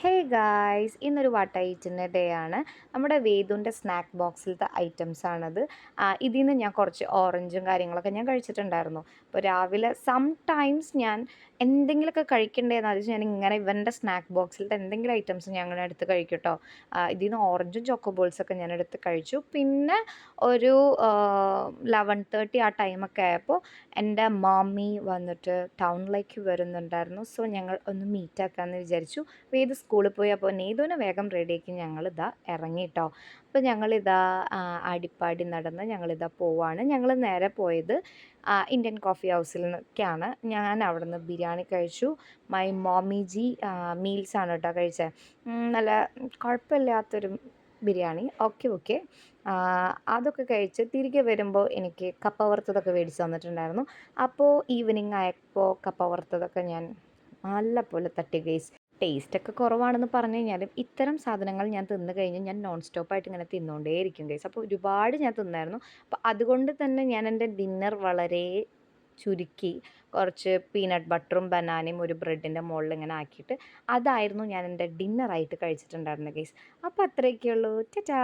Hey guys ഇന്നൊരു വാട്ട ഈറ്റിൻ്റെ day ആണ്. നമ്മുടെ വേദുവിൻ്റെ സ്നാക്ക് ബോക്സിലത്തെ ഐറ്റംസ് ആണത്. ഇതിൽ നിന്ന് ഞാൻ കുറച്ച് ഓറഞ്ചും കാര്യങ്ങളൊക്കെ ഞാൻ കഴിച്ചിട്ടുണ്ടായിരുന്നു. അപ്പോൾ രാവിലെ ടൈംസ് ഞാൻ എന്തെങ്കിലുമൊക്കെ കഴിക്കണ്ടേന്ന് ആലോചിച്ച് ഞാൻ ഇങ്ങനെ ഇവൻ്റെ സ്നാക്ക് ബോക്സിലത്തെ എന്തെങ്കിലും ഐറ്റംസ് ഞാൻ അങ്ങനെ എടുത്ത് കഴിക്കും കേട്ടോ. ഇതിൽ നിന്ന് ഓറഞ്ചും ചോക്കോ ബോൾസൊക്കെ ഞാൻ എടുത്ത് കഴിച്ചു. പിന്നെ ഒരു 11:30 ആ ടൈമൊക്കെ ആയപ്പോൾ എൻ്റെ മമ്മി വന്നിട്ട് ടൗണിലേക്ക് വരുന്നുണ്ടായിരുന്നു. സോ ഞങ്ങൾ ഒന്ന് മീറ്റ് ആക്കാമെന്ന് വിചാരിച്ചു. വേദ് സ്കൂളിൽ പോയി. അപ്പോൾ നീതുവിനെ വേഗം റെഡിയാക്കി ഞങ്ങളിതാ ഇറങ്ങി കേട്ടോ. അപ്പോൾ ഞങ്ങളിതാ ആടിപ്പാടി നടന്ന് ഞങ്ങളിതാ പോവാണ്. ഞങ്ങൾ നേരെ പോയത് ഇന്ത്യൻ കോഫി ഹൗസിൽ നിന്നൊക്കെയാണ്. ഞാൻ അവിടെ നിന്ന് ബിരിയാണി കഴിച്ചു. മൈ മോമി ജി മീൽസാണ് കേട്ടോ കഴിച്ചത്. നല്ല കുഴപ്പമില്ലാത്തൊരു ബിരിയാണി. ഓക്കെ. അതൊക്കെ കഴിച്ച് തിരികെ വരുമ്പോൾ എനിക്ക് കപ്പ വറുത്തതൊക്കെ മേടിച്ച് തന്നിട്ടുണ്ടായിരുന്നു. അപ്പോൾ ഈവനിങ് ആയപ്പോൾ കപ്പ വറുത്തതൊക്കെ ഞാൻ നല്ല പോലെ തട്ടി ഗൈസ്. ടേസ്റ്റൊക്കെ കുറവാണെന്ന് പറഞ്ഞു കഴിഞ്ഞാലും ഇത്തരം സാധനങ്ങൾ ഞാൻ തിന്നു കഴിഞ്ഞാൽ ഞാൻ നോൺ സ്റ്റോപ്പായിട്ട് ഇങ്ങനെ തിന്നുകൊണ്ടേയിരിക്കും ഗൈസ്. അപ്പോൾ ഒരുപാട് ഞാൻ തിന്നായിരുന്നു. അപ്പോൾ അതുകൊണ്ട് തന്നെ ഞാൻ എൻ്റെ ഡിന്നർ വളരെ ചുരുക്കി കുറച്ച് പീനട്ട് ബട്ടറും ബനാനയും ഒരു ബ്രെഡിൻ്റെ മുകളിൽ ഇങ്ങനെ ആക്കിയിട്ട് അതായിരുന്നു ഞാൻ എൻ്റെ ഡിന്നറായിട്ട് കഴിച്ചിട്ടുണ്ടായിരുന്നത് ഗൈസ്. അപ്പോൾ അത്രയൊക്കെയുള്ളൂ. ടാറ്റാ.